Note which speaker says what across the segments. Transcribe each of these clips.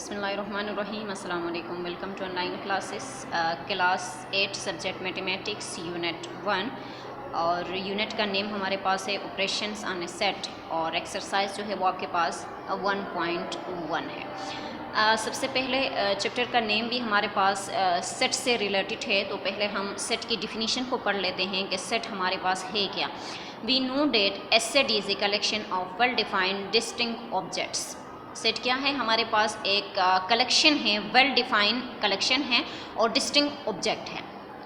Speaker 1: बिस्मिल्लाहिर्रहमानिर्रहीम अस्सलाम वालेकुम। Welcome to online classes class 8 subject mathematics unit 1 और यूनिट का नेम हमारे पास है ऑपरेशंस ऑन ए सेट और एक्सरसाइज जो है वो आपके पास 1.1 है। सबसे पहले चैप्टर का नेम भी हमारे पास सेट से रिलेटेड है, तो पहले हम सेट की डिफिनीशन को पढ़ लेते हैं कि सेट हमारे पास है क्या। We know that a set is a collection of well defined distinct objects. Set क्या है? हमारे पास एक कलेक्शन है, वेल डिफाइंड कलेक्शन है और डिस्टिंक्ट ऑब्जेक्ट है,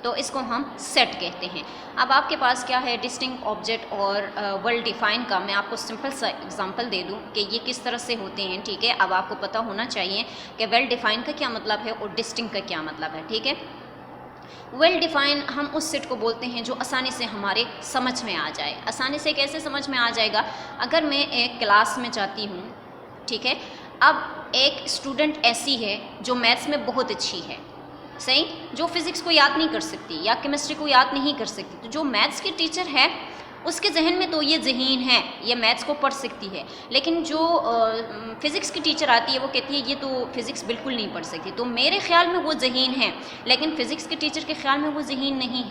Speaker 1: तो इसको हम सेट कहते हैं। अब आपके पास क्या है, डिस्टिंक्ट ऑब्जेक्ट और वेल डिफाइंड का मैं आपको सिंपल सा एग्जांपल दे दूं कि ये किस तरह से होते हैं। ठीक है, अब आपको पता होना चाहिए कि वेल डिफाइंड का क्या मतलब है और डिस्टिंक्ट का क्या मतलब है। ठीक है, वेल डिफाइन हम उस सेट को बोलते हैं जो आसानी से हमारे समझ में आ जाए। आसानी से कैसे समझ में आ जाएगा? अगर मैं एक क्लास में जाती हूँ, ठीक है, अब एक स्टूडेंट ऐसी है जो मैथ्स में बहुत अच्छी है, सही, जो फिज़िक्स को याद नहीं कर सकती या केमिस्ट्री को याद नहीं कर सकती, तो जो मैथ्स की टीचर है उसके जहन में तो ये ज़हीन है, ये मैथ्स को पढ़ सकती है, लेकिन जो फिज़िक्स की टीचर आती है वो कहती है ये तो फिज़िक्स बिल्कुल नहीं पढ़ सकती। तो मेरे ख्याल में वो ज़हीन है, लेकिन फ़िज़िक्स के टीचर के ख्याल में वो ज़हीन नहीं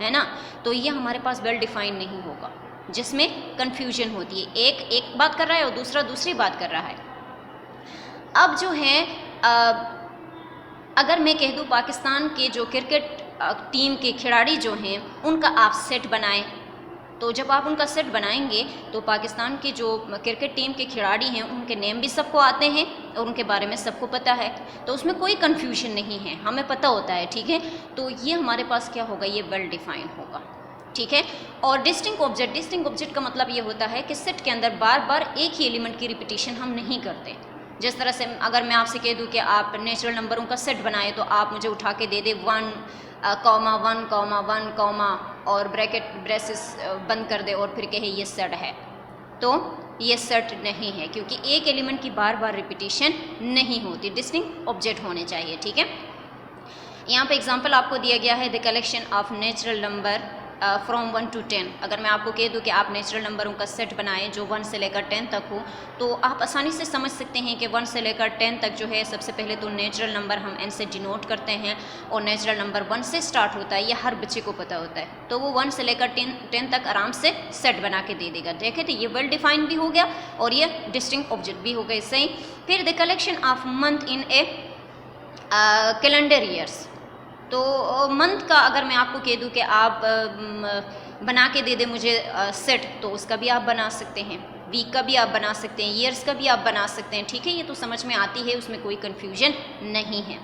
Speaker 1: है ना। तो ये हमारे पास वेल डिफाइंड नहीं होगा, जिसमें कन्फ्यूजन होती है, एक बात कर रहा है और दूसरा दूसरी बात कर रहा है। अब जो है अगर मैं कह दूँ पाकिस्तान के जो क्रिकेट टीम के खिलाड़ी जो हैं उनका आप सेट बनाएं, तो जब आप उनका सेट बनाएंगे तो पाकिस्तान के जो क्रिकेट टीम के खिलाड़ी हैं उनके नेम भी सबको आते हैं और उनके बारे में सबको पता है, तो उसमें कोई कन्फ्यूजन नहीं है, हमें पता होता है। ठीक है, तो ये हमारे पास क्या होगा, ये वेल डिफाइंड होगा। ठीक है, और डिस्टिंक्ट ऑब्जेक्ट का मतलब ये होता है कि सेट के अंदर बार बार एक ही एलिमेंट की रिपीटिशन हम नहीं करते। जिस तरह से अगर मैं आपसे कह दूं कि आप नेचुरल नंबरों का सेट बनाए, तो आप मुझे उठा के दे दे 1,1,1, और ब्रेसेस बंद कर दे और फिर कहे ये सेट है, तो ये सेट नहीं है, क्योंकि एक एलिमेंट की बार बार रिपीटिशन नहीं होती, डिस्टिंक्ट ऑब्जेक्ट होने चाहिए। ठीक है, यहाँ पे एग्जांपल आपको दिया गया है, the collection of natural number from 1 to 10। अगर मैं आपको कह दूं कि आप नेचुरल नंबरों का सेट बनाएं जो 1 से लेकर 10 तक हो, तो आप आसानी से समझ सकते हैं कि 1 से लेकर 10 तक जो है, सबसे पहले तो नेचुरल नंबर हम n से डिनोट करते हैं और नेचुरल नंबर 1 से स्टार्ट होता है, यह हर बच्चे को पता होता है, तो वो 1 से लेकर 10 तक आराम से सेट बना के दे देगा। देखें, तो ये वेल डिफाइंड भी हो गया और ये डिस्टिंक्ट ऑब्जेक्ट भी हो गए। सही, फिर the collection of month in A calendar years, तो मंथ का अगर मैं आपको कह दूं कि आप बना के दे दे मुझे सेट, तो उसका भी आप बना सकते हैं, वीक का भी आप बना सकते हैं, ईयर्स का भी आप बना सकते हैं। ठीक है, ये तो समझ में आती है, उसमें कोई कन्फ्यूजन नहीं है।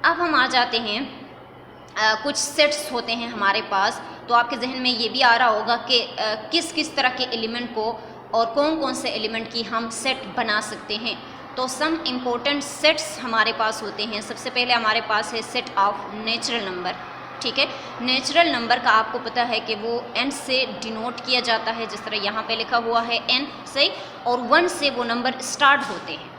Speaker 1: अब हम आ जाते हैं कुछ सेट्स होते हैं हमारे पास, तो आपके जहन में ये भी आ रहा होगा कि किस किस तरह के एलिमेंट को और कौन कौन से एलिमेंट की हम सेट बना सकते हैं। तो सम इम्पोर्टेंट सेट्स हमारे पास होते हैं। सबसे पहले हमारे पास है सेट ऑफ नेचुरल नंबर। ठीक है, नेचुरल नंबर का आपको पता है कि वो n से डिनोट किया जाता है, जिस तरह यहाँ पे लिखा हुआ है n, सही, और 1 से वो नंबर स्टार्ट होते हैं,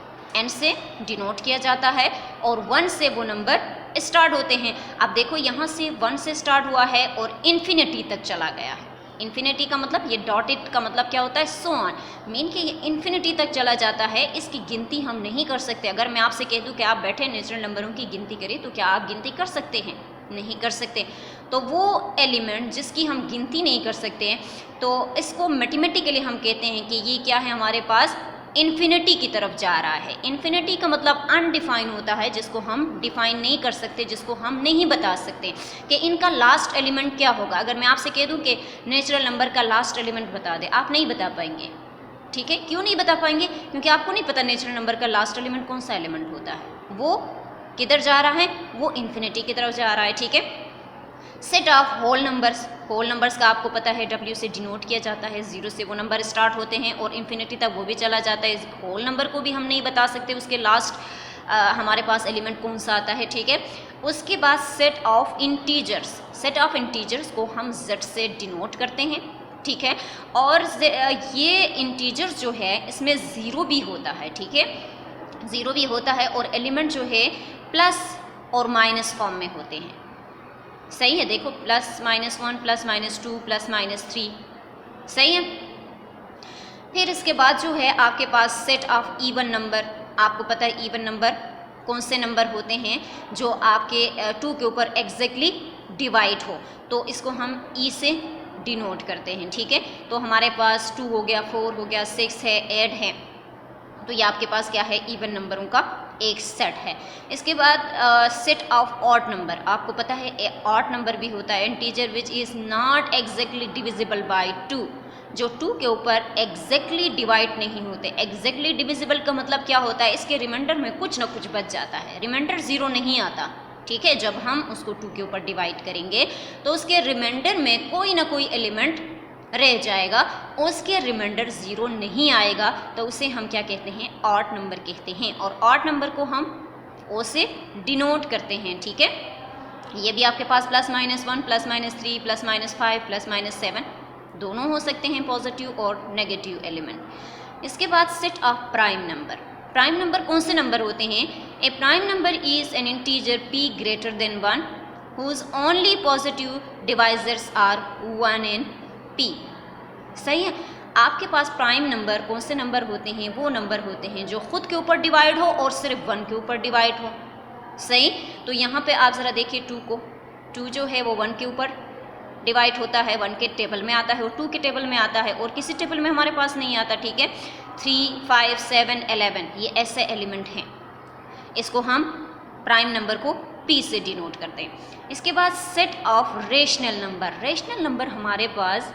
Speaker 1: n से डिनोट किया जाता है और 1 से वो नंबर स्टार्ट होते हैं। अब देखो, यहाँ से 1 से स्टार्ट हुआ है और इन्फिनिटी तक चला गया है। इन्फिनिटी का मतलब, ये डॉटेड का मतलब क्या होता है, सो ऑन, मीन कि ये इन्फिनिटी तक चला जाता है, इसकी गिनती हम नहीं कर सकते। अगर मैं आपसे कह दूं कि आप बैठे नेचुरल नंबरों की गिनती करें, तो क्या आप गिनती कर सकते हैं? नहीं कर सकते। तो वो एलिमेंट जिसकी हम गिनती नहीं कर सकते हैं, तो इसको मैथमेटिकली हम कहते हैं कि ये क्या है, हमारे पास इन्फिनिटी की तरफ जा रहा है। इन्फिनिटी का मतलब अनडिफाइन होता है, जिसको हम डिफाइन नहीं कर सकते, जिसको हम नहीं बता सकते कि इनका लास्ट एलिमेंट क्या होगा। अगर मैं आपसे कह दूं कि नेचुरल नंबर का लास्ट एलिमेंट बता दे, आप नहीं बता पाएंगे। ठीक है, क्यों नहीं बता पाएंगे? क्योंकि आपको नहीं पता नेचुरल नंबर का लास्ट एलिमेंट कौन सा एलिमेंट होता है, वो किधर जा रहा है, वो इन्फिनिटी की तरफ जा रहा है। ठीक है, सेट ऑफ होल नंबर्स का आपको पता है W से डिनोट किया जाता है, 0 से वो नंबर स्टार्ट होते हैं और इन्फिनिटी तक वो भी चला जाता है। होल नंबर को भी हम नहीं बता सकते, उसके लास्ट हमारे पास एलिमेंट कौन सा आता है। ठीक है, उसके बाद सेट ऑफ इंटीजर्स को हम Z से डिनोट करते हैं। ठीक है, और ये इंटीजर्स जो है इसमें 0 भी होता है। ठीक है, 0 भी होता है और एलिमेंट जो है प्लस और माइनस फॉर्म में होते हैं। सही है, देखो, +-1, +-2, +-3, सही है। फिर इसके बाद जो है आपके पास सेट ऑफ इवन नंबर, आपको पता है इवन नंबर कौन से नंबर होते हैं जो आपके 2 के ऊपर एग्जैक्टली डिवाइड हो, तो इसको हम ई से डिनोट करते हैं, ठीक है। तो हमारे पास 2 हो गया, 4 हो गया, 6 है, 8 है, तो ये आपके पास क्या है, इवन नंबरों का एक सेट है। इसके बाद सेट ऑफ ऑड नंबर, आपको पता है ऑड नंबर भी होता है integer which is not exactly divisible by 2, जो 2 के ऊपर एग्जैक्टली डिवाइड नहीं होते। एग्जैक्टली डिविजिबल का मतलब क्या होता है, इसके रिमाइंडर में कुछ ना कुछ बच जाता है, रिमाइंडर 0 नहीं आता, ठीक है। जब हम उसको 2 के ऊपर डिवाइड करेंगे तो उसके रिमाइंडर में कोई ना कोई एलिमेंट रह जाएगा, उसके रिमाइंडर 0 नहीं आएगा, तो उसे हम क्या कहते हैं, ऑड नंबर कहते हैं। और ऑड नंबर को हम ओ से डिनोट करते हैं, ठीक है। ये भी आपके पास +-1, +-3, +-5, +-7 दोनों हो सकते हैं, पॉजिटिव और नेगेटिव एलिमेंट। इसके बाद set of prime number, prime number कौन से नंबर होते हैं, a prime number is an integer p greater than 1 whose only positive divisors are 1 and p। सही है, आपके पास प्राइम नंबर कौन से नंबर होते हैं, वो नंबर होते हैं जो खुद के ऊपर डिवाइड हो और सिर्फ 1 के ऊपर डिवाइड हो। सही, तो यहाँ पे आप ज़रा देखिए 2 को, 2 जो है वो 1 के ऊपर डिवाइड होता है, 1 के टेबल में आता है और 2 के टेबल में आता है, और किसी टेबल में हमारे पास नहीं आता, ठीक है। 3, 5, 7, 11 ये ऐसे एलिमेंट हैं, इसको हम प्राइम नंबर को p से डिनोट करते हैं। इसके बाद set of rational number, rational number हमारे पास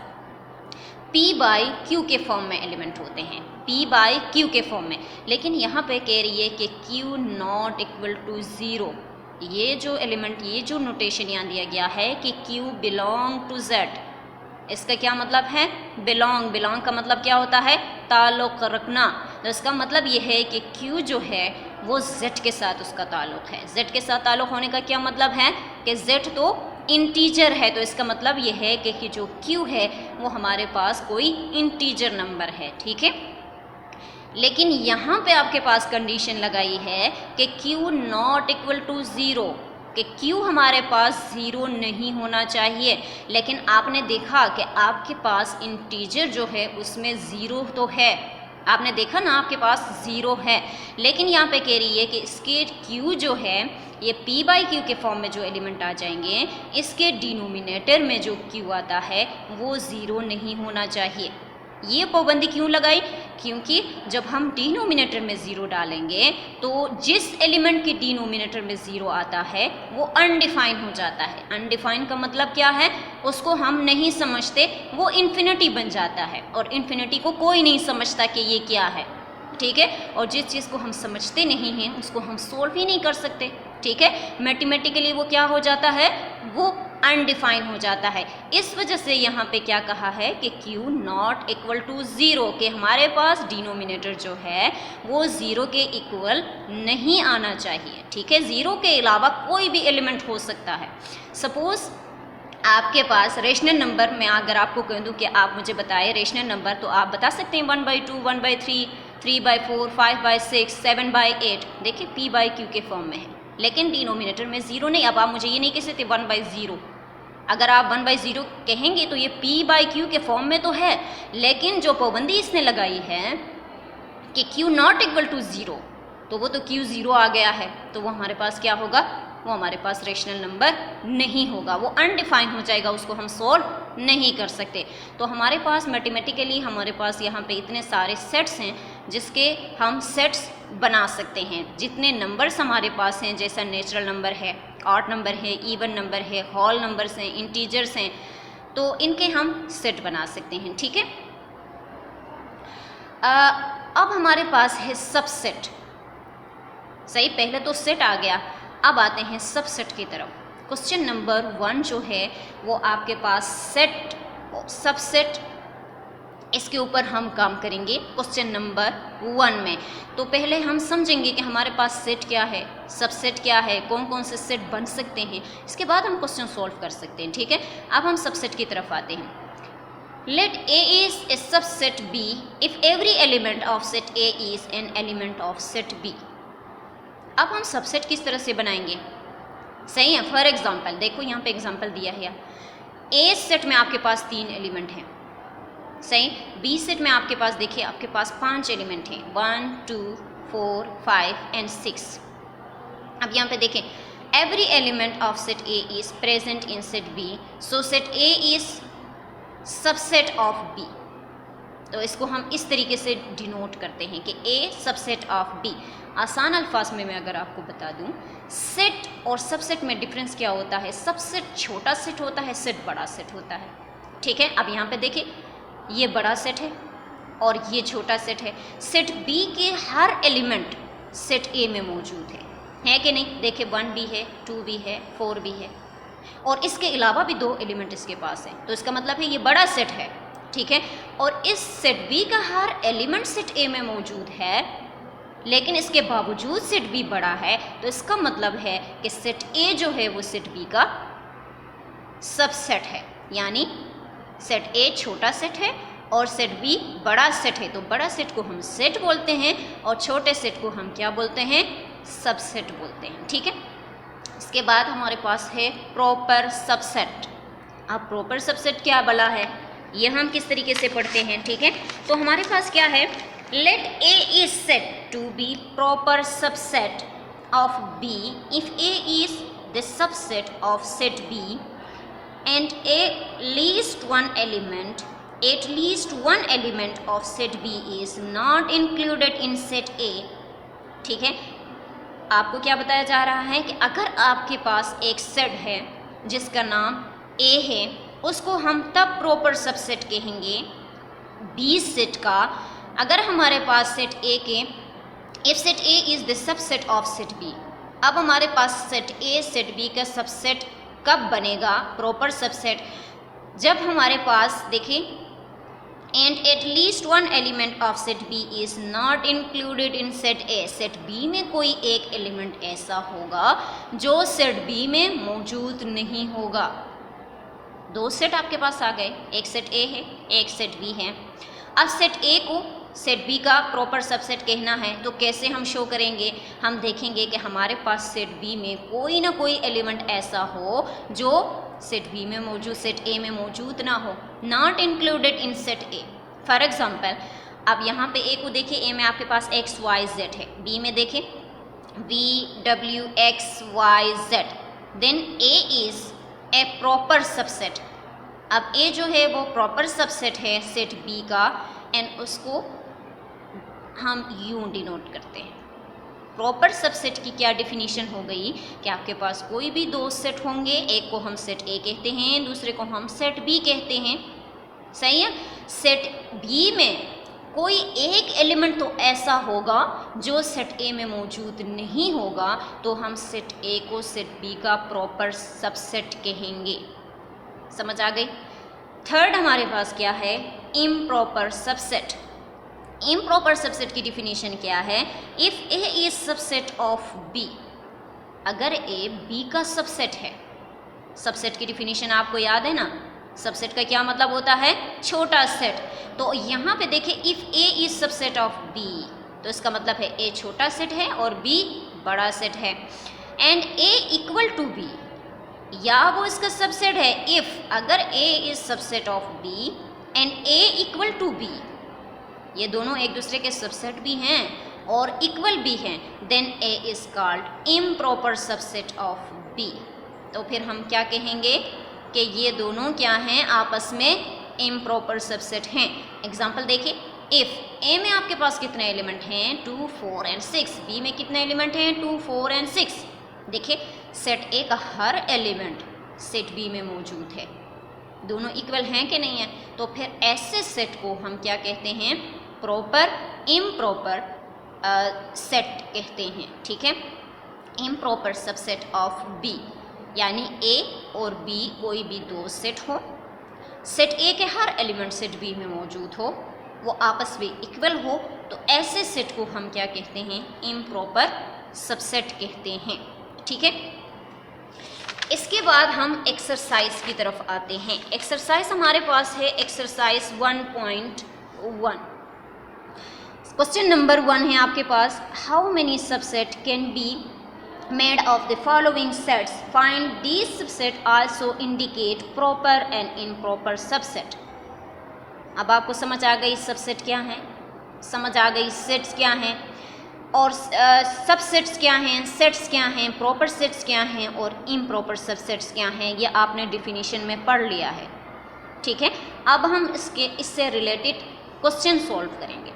Speaker 1: p बाई q के फॉर्म में एलिमेंट होते हैं, p बाई q के फॉर्म में, लेकिन यहाँ पे कह रही है कि q नॉट इक्वल टू 0। ये जो एलिमेंट, ये जो नोटेशन यहाँ दिया गया है कि q बिलोंग टू z, इसका क्या मतलब है, बिलोंग, बिलोंग का मतलब क्या होता है, ताल्लुक़ रखना। तो इसका मतलब ये है कि q जो है वो z के साथ उसका ताल्लुक़ है। z के साथ ताल्लुक़ होने का क्या मतलब है कि z तो इंटीजर है, तो इसका मतलब ये है कि जो q है वो हमारे पास कोई इंटीजर नंबर है, ठीक है। लेकिन यहाँ पे आपके पास कंडीशन लगाई है कि q नॉट इक्वल टू 0, कि q हमारे पास 0 नहीं होना चाहिए। लेकिन आपने देखा कि आपके पास इंटीजर जो है उसमें 0 तो है, आपने देखा ना आपके पास 0 है, लेकिन यहाँ पे कह रही है कि इसके q जो है ये p बाई q के फॉर्म में जो एलिमेंट आ जाएंगे, इसके डिनोमिनेटर में जो q आता है वो 0 नहीं होना चाहिए। ये पाबंदी क्यों लगाई, क्योंकि जब हम डिनोमिनेटर में 0 डालेंगे तो जिस एलिमेंट के डिनोमिनेटर में 0 आता है वो अनडिफाइन हो जाता है। अनडिफाइन का मतलब क्या है, उसको हम नहीं समझते, वो इन्फिनिटी बन जाता है, और इन्फिनिटी को कोई नहीं समझता कि ये क्या है, ठीक है। और जिस चीज़ को हम समझते नहीं हैं उसको हम सोल्व ही नहीं कर सकते, ठीक है। मैथमेटिकली वो क्या हो जाता है, वो अनडिफाइन हो जाता है। इस वजह से यहाँ पे क्या कहा है कि q नॉट इक्वल टू 0, कि हमारे पास डिनोमिनेटर जो है वो 0 के इक्वल नहीं आना चाहिए, ठीक है। 0 के अलावा कोई भी एलिमेंट हो सकता है। सपोज़ आपके पास रेशनल नंबर में अगर आपको कह दूँ कि आप मुझे बताएं रेशनल नंबर, तो आप बता सकते हैं 1/2, 1/3, 3/4, 5/6, 7/8। देखिए p बाई q के फॉर्म में है, लेकिन डिनोमिनेटर में 0 नहीं। अब आप मुझे ये नहीं कह सकते 1/0, अगर आप 1/0 कहेंगे तो ये p बाई q के फॉर्म में तो है, लेकिन जो पाबंदी इसने लगाई है कि q नॉट इक्वल टू 0, तो वो तो q 0 आ गया है, तो वो हमारे पास क्या होगा, वो हमारे पास रेशनल नंबर नहीं होगा, वो अनडिफाइन हो जाएगा, उसको हम सॉल्व नहीं कर सकते। तो हमारे पास मैथमेटिकली हमारे पास यहाँ पे इतने सारे सेट्स हैं जिसके हम सेट्स बना सकते हैं। जितने नंबर्स हमारे पास हैं, जैसा नेचुरल नंबर है, ऑड नंबर है, इवन नंबर है, होल नंबर्स हैं, इंटीजर्स हैं, तो इनके हम सेट बना सकते हैं, ठीक है। अब हमारे पास है सबसेट। सही, पहले तो सेट आ गया, अब आते हैं सबसेट की तरफ। क्वेश्चन नंबर 1 जो है वो आपके पास सेट सबसेट, इसके ऊपर हम काम करेंगे क्वेश्चन नंबर 1 में। तो पहले हम समझेंगे कि हमारे पास सेट क्या है, सबसेट क्या है, कौन कौन से सेट बन सकते हैं, इसके बाद हम क्वेश्चन सॉल्व कर सकते हैं, ठीक है। अब हम सबसेट की तरफ आते हैं। Let A is a subset B if every element of set A is an element of set B। अब हम सबसेट किस तरह से बनाएंगे, सही है। फॉर एग्जांपल देखो यहाँ पे एग्जांपल दिया है, A सेट में आपके पास 3 एलिमेंट हैं, सही। B सेट में आपके पास देखिए आपके पास 5 एलिमेंट हैं, 1 2 4, 5 एंड 6। अब यहाँ पे देखें, every element of set A is present in set B, so set A is subset of B. तो इसको हम इस तरीके से डिनोट करते हैं कि ए सबसेट ऑफ बी। आसान अल्फाज में मैं अगर आपको बता दूं, सेट और सबसेट में डिफरेंस क्या होता है। सबसेट छोटा सेट होता है, सेट बड़ा सेट होता है। ठीक है, अब यहाँ पे देखिए, ये बड़ा सेट है और ये छोटा सेट है। सेट बी के हर एलिमेंट सेट ए में मौजूद है कि नहीं। देखिए 1 भी है, 2 भी है, 4 भी है और इसके अलावा भी 2 एलिमेंट इसके पास हैं। तो इसका मतलब है ये बड़ा सेट है। ठीक है, और इस सेट बी का हर एलिमेंट सेट ए में मौजूद है, लेकिन इसके बावजूद सेट बी बड़ा है। तो इसका मतलब है कि सेट ए जो है वो सेट बी का सबसेट है, यानी सेट ए छोटा सेट है और सेट बी बड़ा सेट है। तो बड़ा सेट को हम सेट बोलते हैं और छोटे सेट को हम क्या बोलते हैं, सबसेट बोलते हैं। ठीक है, इसके बाद हमारे पास है प्रॉपर सबसेट। अब प्रॉपर सबसेट क्या भला है, ये हम किस तरीके से पढ़ते हैं। ठीक है, तो हमारे पास क्या है, let A is said to be proper subset of B if A is the subset of set B and at least one element of set B is not included in set A। ठीक है, आपको क्या बताया जा रहा है कि अगर आपके पास एक सेट है जिसका नाम A है, उसको हम तब प्रॉपर सबसेट कहेंगे B सेट का अगर हमारे पास सेट A के if set A is the subset of set B। अब हमारे पास सेट A सेट B का सबसेट कब बनेगा, प्रॉपर सबसेट, जब हमारे पास देखिए and at least one element of set B is not included in set A. Set B में कोई एक एलिमेंट ऐसा होगा जो सेट बी में मौजूद नहीं होगा। 2 सेट आपके पास आ गए, एक सेट ए है, एक सेट बी है। अब सेट ए को सेट बी का प्रॉपर सबसेट कहना है तो कैसे हम शो करेंगे, हम देखेंगे कि हमारे पास सेट बी में कोई ना कोई एलिमेंट ऐसा हो जो सेट बी में मौजूद सेट ए में मौजूद ना हो, not included in set A. For example, अब यहाँ पे ए को देखिए, ए में आपके पास एक्स वाई जेड है, बी में देखिए V W X Y Z, then A is a proper subset. अब ए जो है वो प्रॉपर सबसेट है सेट बी का एंड उसको हम यूं डिनोट करते हैं। प्रॉपर सबसेट की क्या डिफिनीशन हो गई कि आपके पास कोई भी 2 सेट होंगे, एक को हम सेट ए कहते हैं, दूसरे को हम सेट बी कहते हैं। सही है, सेट बी में कोई एक एलिमेंट तो ऐसा होगा जो सेट ए में मौजूद नहीं होगा, तो हम सेट ए को सेट बी का प्रॉपर सबसेट कहेंगे। समझ आ गई। थर्ड हमारे पास क्या है, इम्प्रॉपर सबसेट। इम्प्रॉपर सबसेट की डिफिनीशन क्या है, if A is subset of B, अगर ए बी का सबसेट है। सबसेट की डिफिनीशन आपको याद है ना, सबसेट का क्या मतलब होता है, छोटा सेट। तो यहाँ पे देखिए if A is subset of B, तो इसका मतलब है ए छोटा सेट है और बी बड़ा सेट है। And A equal to B, या वो इसका सबसेट है इफ़ अगर A is subset of B and A equal to B, ये दोनों एक दूसरे के सबसेट भी हैं और इक्वल भी हैं, then A is called improper subset of B. तो फिर हम क्या कहेंगे कि ये दोनों क्या हैं, आपस में इम्प्रॉपर सबसेट हैं। एग्जाम्पल देखिए, इफ़ ए में आपके पास कितने एलिमेंट हैं, 2, 4 एंड 6, बी में कितने एलिमेंट हैं, 2, 4 एंड 6। देखिए सेट ए का हर एलिमेंट सेट बी में मौजूद है, दोनों इक्वल हैं कि नहीं है। तो फिर ऐसे सेट को हम क्या कहते हैं, प्रॉपर इम्प्रॉपर सेट कहते हैं। ठीक है, इम्प्रॉपर सबसेट ऑफ बी, यानी ए और बी कोई भी 2 सेट हो, सेट ए के हर एलिमेंट सेट बी में मौजूद हो, वो आपस में इक्वल हो, तो ऐसे सेट को हम क्या कहते हैं, इम्प्रॉपर सबसेट कहते हैं। ठीक है, इसके बाद हम एक्सरसाइज की तरफ आते हैं। एक्सरसाइज हमारे पास है एक्सरसाइज 1.1। क्वेश्चन नंबर 1 है आपके पास, how many subset can be made of the following sets, find these subset also indicate proper and improper subset. अब आपको समझ आ गई सबसेट क्या है, समझ आ गई सेट्स क्या हैं। और सबसेट्स क्या हैं, सेट्स क्या हैं, प्रॉपर सेट्स क्या हैं और इम्प्रॉपर सबसेट्स क्या हैं, ये आपने डिफिनीशन में पढ़ लिया है। ठीक है, अब हम इससे रिलेटेड क्वेश्चन सॉल्व करेंगे।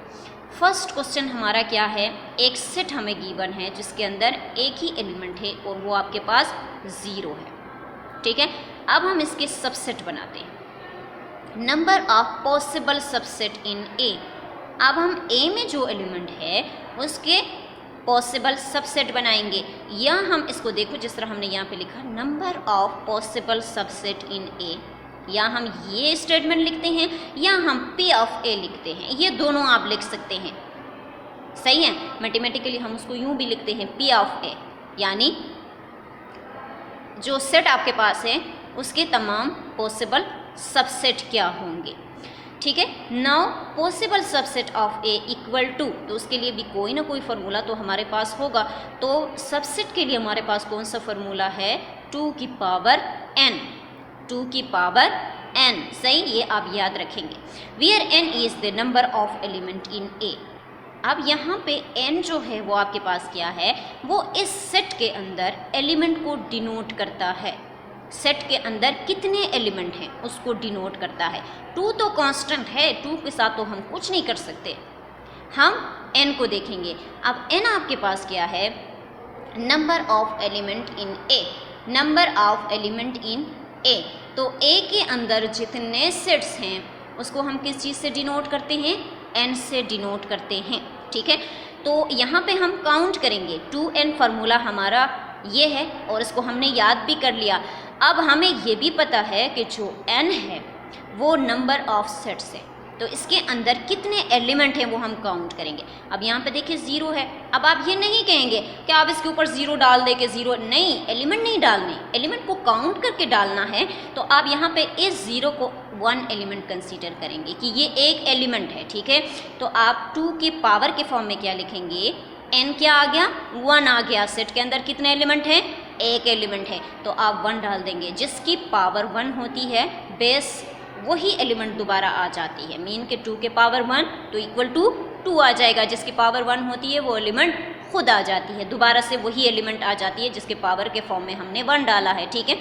Speaker 1: फर्स्ट क्वेश्चन हमारा क्या है, एक सेट हमें गिवन है जिसके अंदर एक ही एलिमेंट है और वो आपके पास 0 है। ठीक है, अब हम इसके सबसेट बनाते हैं। नंबर ऑफ पॉसिबल सबसेट इन ए। अब हम ए में जो एलिमेंट है उसके पॉसिबल सबसेट बनाएंगे, या हम इसको देखो जिस तरह हमने यहाँ पे लिखा नंबर ऑफ पॉसिबल सबसेट इन ए, या हम ये स्टेटमेंट लिखते हैं या हम P ऑफ A लिखते हैं, ये दोनों आप लिख सकते हैं। सही है, मैथमेटिकली हम उसको यूं भी लिखते हैं P ऑफ A, यानी जो सेट आपके पास है उसके तमाम पॉसिबल सबसेट क्या होंगे। ठीक है, now possible subset of A equal to, तो उसके लिए भी कोई ना कोई फार्मूला तो हमारे पास होगा। तो सबसेट के लिए हमारे पास कौन सा फार्मूला है, 2 की पावर n, 2 की पावर n। सही, ये आप याद रखेंगे। Where n is the number of element in A। अब यहाँ पे n जो है वो आपके पास क्या है, वो इस सेट के अंदर एलिमेंट को डिनोट करता है। सेट के अंदर कितने एलिमेंट हैं उसको डिनोट करता है। 2 तो कांस्टेंट है, 2 के साथ तो हम कुछ नहीं कर सकते। हम n को देखेंगे। अब n आपके पास क्या है, number of element in A, number of element in A। तो A के अंदर जितने सेट्स हैं उसको हम किस चीज़ से डिनोट करते हैं, n से डिनोट करते हैं। ठीक है, तो यहाँ पे हम काउंट करेंगे, 2n फार्मूला हमारा ये है और इसको हमने याद भी कर लिया। अब हमें ये भी पता है कि जो n है वो नंबर ऑफ सेट्स है, तो इसके अंदर कितने एलिमेंट हैं वो हम काउंट करेंगे। अब यहाँ पे देखिए 0 है। अब आप ये नहीं कहेंगे कि आप इसके ऊपर 0 डाल दे के 0, नहीं, एलिमेंट नहीं डालने, एलिमेंट को काउंट करके डालना है। तो आप यहाँ पे इस 0 को 1 एलिमेंट कंसीडर करेंगे कि ये एक एलिमेंट है। ठीक है, तो आप 2 के पावर के फॉर्म में क्या लिखेंगे, n क्या आ गया, 1 आ गया। सेट के अंदर कितने एलिमेंट हैं, एक एलिमेंट है, तो आप 1 डाल देंगे। जिसकी पावर 1 होती है, बेस वही एलिमेंट दोबारा आ जाती है। मीन के 2 के पावर 1 तो इक्वल टू 2 आ जाएगा। जिसकी पावर 1 होती है वो एलिमेंट खुद आ जाती है, दोबारा से वही एलिमेंट आ जाती है जिसके पावर के फॉर्म में हमने 1 डाला है। ठीक है,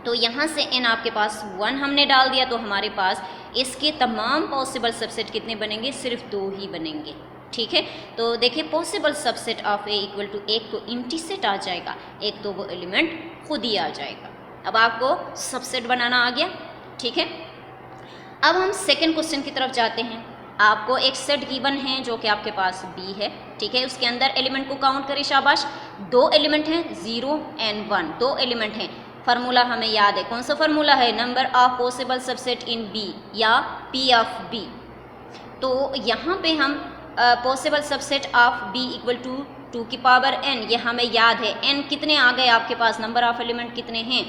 Speaker 1: तो यहाँ से n आपके पास 1 हमने डाल दिया, तो हमारे पास इसके तमाम पॉसिबल सबसेट कितने बनेंगे, सिर्फ 2 ही बनेंगे। ठीक है, तो देखिए possible subset of A equal to, एक तो एम्प्टी सेट आ जाएगा, एक तो वो एलिमेंट खुद ही आ जाएगा। अब आपको सबसेट बनाना आ गया। ठीक है, अब हम सेकंड क्वेश्चन की तरफ जाते हैं। आपको एक सेट गिवन है जो कि आपके पास B है। ठीक है, उसके अंदर एलिमेंट को काउंट करें, शाबाश। 2 एलिमेंट हैं, 0 and 1, 2 एलिमेंट हैं। फार्मूला हमें याद है, कौन सा फार्मूला है, number of possible subset in B या P ऑफ B। तो यहाँ पे हम possible subset of B equal to 2 की पावर n, ये हमें याद है। n कितने आ गए आपके पास, नंबर ऑफ एलिमेंट कितने हैं,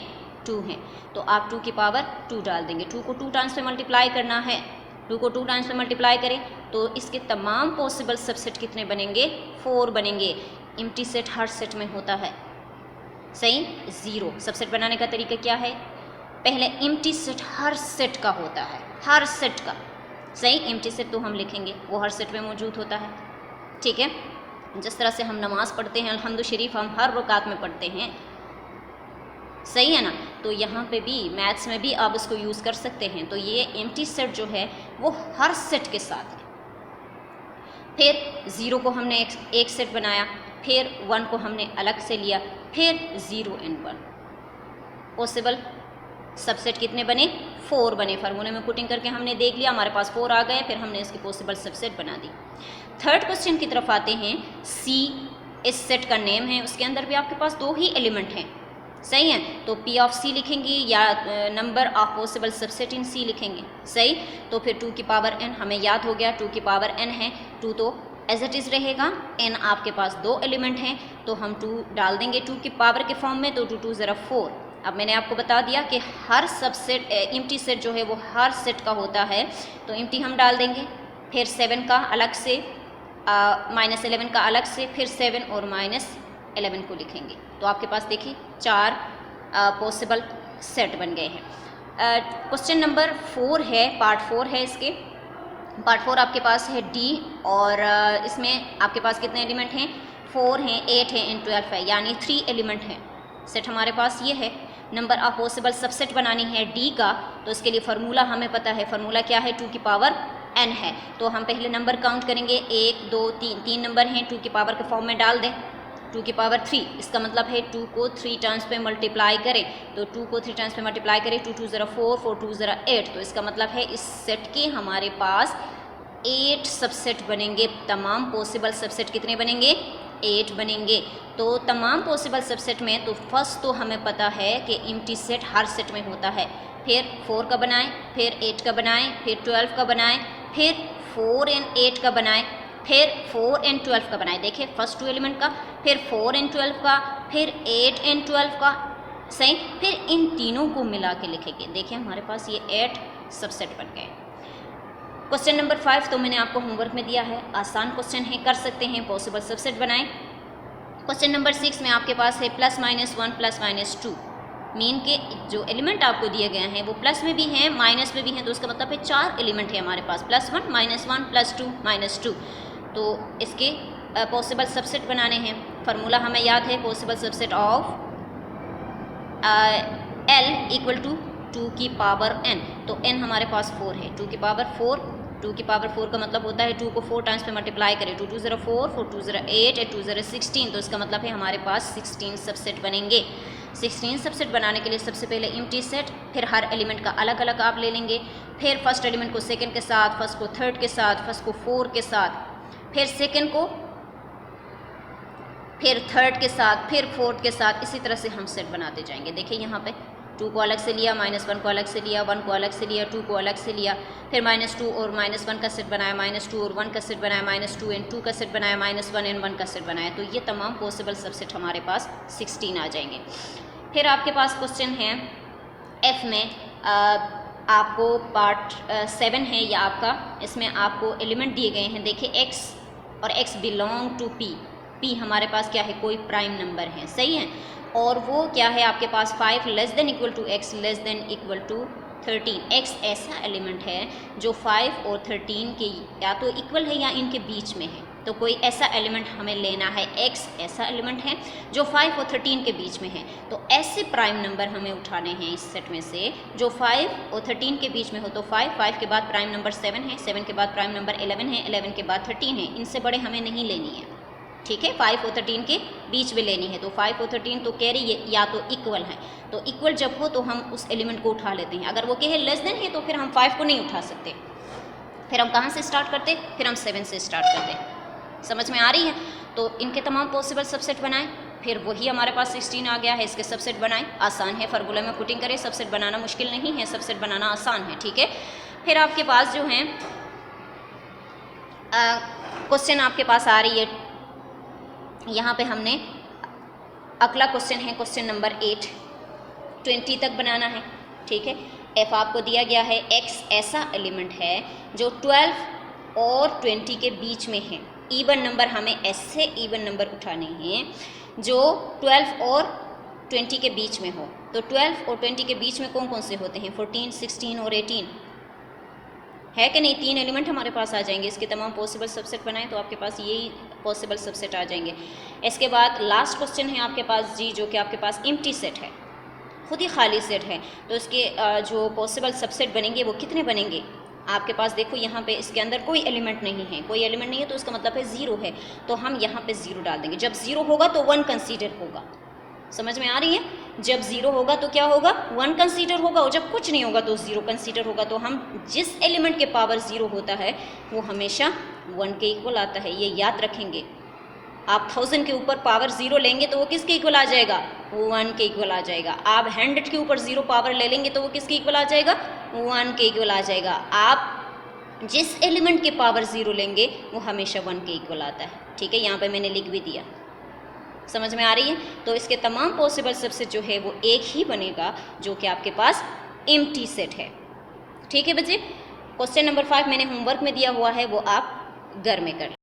Speaker 1: 2 हैं, तो आप 2 की पावर 2 डाल देंगे। 2 को 2 टाइम्स पे मल्टीप्लाई करना है, 2 को 2 टाइम्स पे मल्टीप्लाई करें तो इसके तमाम पॉसिबल सबसेट कितने बनेंगे, 4 बनेंगे। एम्प्टी सेट हर सेट में होता है, सही। 0 सबसेट बनाने का तरीका क्या है, पहले एम्प्टी सेट हर सेट का होता है, हर सेट का, सही। एम्प्टी सेट तो हम लिखेंगे, वो हर सेट में मौजूद होता है। ठीक है, जिस तरह से हम नमाज़ पढ़ते हैं, अल्हम्दु शरीफ हम हर रकात में पढ़ते हैं, सही है ना। तो यहाँ पे भी मैथ्स में भी आप उसको यूज़ कर सकते हैं। तो ये एम्प्टी सेट जो है वो हर सेट के साथ है। फिर 0 को हमने एक सेट बनाया, फिर 1 को हमने अलग से लिया, फिर 0 and 1। पॉसिबल सबसेट कितने बने, 4 बने। फार्मूले में पुटिंग करके हमने देख लिया, हमारे पास 4 आ गए, फिर हमने इसकी पॉसिबल सबसेट बना दी। थर्ड क्वेश्चन की तरफ आते हैं। C इस सेट का नेम है, उसके अंदर भी आपके पास 2 ही एलिमेंट हैं, सही है। तो P ऑफ C लिखेंगे या number of possible subset in C लिखेंगे, सही। तो फिर 2 की पावर n हमें याद हो गया, 2 की पावर n है, 2 तो एज इट इज़ रहेगा। n आपके पास 2 एलिमेंट हैं, तो हम 2 डाल देंगे 2 की पावर के फॉर्म में, तो 2 2 ज़रा 4। अब मैंने आपको बता दिया कि हर सबसेट एम्प्टी सेट जो है वो हर सेट का होता है, तो एम्प्टी हम डाल देंगे। फिर 7 का अलग से, -11 का अलग से, फिर 7 और -11 को लिखेंगे। तो आपके पास देखिए 4 पॉसिबल सेट बन गए हैं। क्वेश्चन नंबर 4 है, पार्ट 4 है इसके। पार्ट 4 आपके पास है डी, और इसमें आपके पास कितने एलिमेंट हैं, 4 हैं, 8 हैं एंड 12 है, यानी 3 एलिमेंट हैं। सेट हमारे पास ये है। नंबर ऑफ पॉसिबल सबसेट बनानी है डी का, तो इसके लिए फार्मूला हमें पता है। फार्मूला क्या है, 2 की पावर n है। तो हम पहले नंबर काउंट करेंगे, 1 2 3, 3 नंबर हैं, 2 की पावर के फॉर्म में डाल दें। 2 की पावर 3, इसका मतलब है 2 को 3 टाइम्स पे मल्टीप्लाई करें, तो 2 को 3 टाइम्स पे मल्टीप्लाई करें, 2 2 0 4, 4 2 0 8। तो इसका मतलब है इस सेट के हमारे पास 8 सबसेट बनेंगे। तमाम पॉसिबल सबसेट कितने बनेंगे, 8 बनेंगे। तो तमाम पॉसिबल सबसेट में तो फर्स्ट तो हमें पता है कि एम्प्टी सेट हर सेट में होता है, फिर 4 का बनाएं, फिर 8 का बनाएं, फिर 12 का बनाएं, फिर 4 एंड 8 का बनाएं, फिर 4 एंड 12 का बनाएं। देखिए फर्स्ट 2 एलिमेंट का, फिर 4 एंड 12 का, फिर 8 एंड 12 का, सही। फिर इन तीनों को मिला के लिखेंगे। देखिए हमारे पास ये 8 सबसेट बन गए। क्वेश्चन नंबर 5 तो मैंने आपको होमवर्क में दिया है, आसान क्वेश्चन है, कर सकते हैं, पॉसिबल सबसेट बनाएं। क्वेश्चन नंबर 6 में आपके पास है +-1 +-2। मीन के जो एलिमेंट आपको दिए गए हैं वो प्लस में भी हैं माइनस में भी हैं, तो उसका मतलब है 4 एलिमेंट है हमारे पास, +1 -1 +2 -2। तो इसके पॉसिबल सबसेट बनाने हैं। फार्मूला हमें याद है, पॉसिबल सबसेट ऑफ L = 2 की पावर n। तो n हमारे पास 4 है, 2 की पावर 4। 2 की पावर 4 का मतलब होता है 2 को 4 टाइम्स पे मल्टीप्लाई करें, 2 2 0 4, 4 2 0 8, 8 2 0 16। तो इसका मतलब है हमारे पास 16 सबसेट बनेंगे। 16 सबसेट बनाने के लिए सबसे पहले एम्प्टी सेट, फिर हर एलिमेंट का अलग अलग आप ले लेंगे। फिर फर्स्ट एलिमेंट को सेकंड के साथ, फर्स्ट को थर्ड के साथ, फर्स्ट को 4 के साथ, फिर सेकंड को फिर थर्ड के साथ, फिर फोर्थ के साथ, इसी तरह से हम सेट बनाते जाएंगे। देखिए यहाँ पे 2 को अलग से लिया, -1 को अलग से लिया, 1 को अलग से लिया, 2 को अलग से लिया, फिर -2 और -1 का सेट बनाया, -2 और 1 का सेट बनाया, -2 एंड 2 का सेट बनाया, -1 एंड 1 का सेट बनाया। तो ये तमाम पॉसिबल सबसेट हमारे पास 16 आ जाएंगे। फिर आपके पास क्वेश्चन है F में, आपको पार्ट 7 है या आपका, इसमें आपको एलिमेंट दिए गए हैं। देखिए x और x belong to p। p हमारे पास क्या है, कोई प्राइम नंबर है, सही है। और वो क्या है आपके पास 5 <= x <= 13। x ऐसा एलिमेंट है जो 5 और 13 के या तो इक्वल है या इनके बीच में है। तो कोई ऐसा एलिमेंट हमें लेना है, x ऐसा एलिमेंट है जो 5 और 13 के बीच में है। तो ऐसे प्राइम नंबर हमें उठाने हैं इस सेट में से जो 5 और 13 के बीच में हो। तो 5 के बाद प्राइम नंबर 7 है, 7 के बाद प्राइम नंबर 11 है, 11 के बाद 13 है। इनसे बड़े हमें नहीं लेनी है, ठीक है। 5 और 13 के बीच में लेनी है। तो 5 और 13 तो कह रही है या तो इक्वल है, तो इक्वल जब हो तो हम उस एलिमेंट को उठा लेते हैं। अगर वो कहे लेस देन है तो फिर हम 5 को नहीं उठा सकते। फिर हम कहाँ से स्टार्ट करते, फिर हम 7 से स्टार्ट करते। समझ में आ रही है। तो इनके तमाम पॉसिबल सबसेट बनाएं, फिर वही हमारे पास 16 आ गया है, इसके सबसेट बनाएं। आसान है, फार्मूला में पुटिंग करें, सबसेट बनाना मुश्किल नहीं है, सबसेट बनाना आसान है, ठीक है। फिर आपके पास जो है क्वेश्चन आपके पास आ रही है, यहाँ पे हमने अगला क्वेश्चन है क्वेश्चन नंबर 8, 20 तक बनाना है, ठीक है। f आपको दिया गया है, x ऐसा एलिमेंट है जो 12 और 20 के बीच में है। इवन नंबर हमें ऐसे इवन नंबर उठाने हैं जो 12 और 20 के बीच में हो। तो 12 और 20 के बीच में कौन कौन से होते हैं, 14, 16 और 18 है कि नहीं। 3 एलिमेंट हमारे पास आ जाएंगे। इसके तमाम पॉसिबल सबसेट बनाएं तो आपके पास यही पॉसिबल सबसेट आ जाएंगे। इसके बाद लास्ट क्वेश्चन है आपके पास जी, जो कि आपके पास एम्प्टी सेट है, खुद ही खाली सेट है। तो इसके जो पॉसिबल सबसेट बनेंगे वो कितने बनेंगे आपके पास। देखो यहाँ पे इसके अंदर कोई एलिमेंट नहीं है, कोई एलिमेंट नहीं है, तो इसका मतलब है 0 है। तो हम यहाँ पे 0 डाल देंगे। जब 0 होगा तो 1 कंसीडर होगा। समझ में आ रही है। जब 0 होगा तो क्या होगा, 1 कंसीडर होगा, और जब कुछ नहीं होगा तो 0 कंसीडर होगा। तो हम जिस एलिमेंट के पावर 0 होता है वो हमेशा 1 के इक्वल आता है, ये याद रखेंगे। आप 1000 के ऊपर पावर 0 लेंगे तो वो किसके इक्वल आ जाएगा, 1 के इक्वल आ जाएगा। आप 100 के ऊपर 0 पावर ले लेंगे तो वो किसके इक्वल आ जाएगा, 1 के इक्वल आ जाएगा। आप जिस एलिमेंट के पावर 0 लेंगे वो हमेशा 1 के इक्वल आता है, ठीक है। यहाँ पे मैंने लिख भी दिया, समझ में आ रही है। तो इसके तमाम पॉसिबल सबसेट जो है वो एक ही बनेगा, जो कि आपके पास एम्प्टी सेट है, ठीक है बच्चे। क्वेश्चन नंबर 5 मैंने होमवर्क में दिया हुआ है, वो आप घर में कर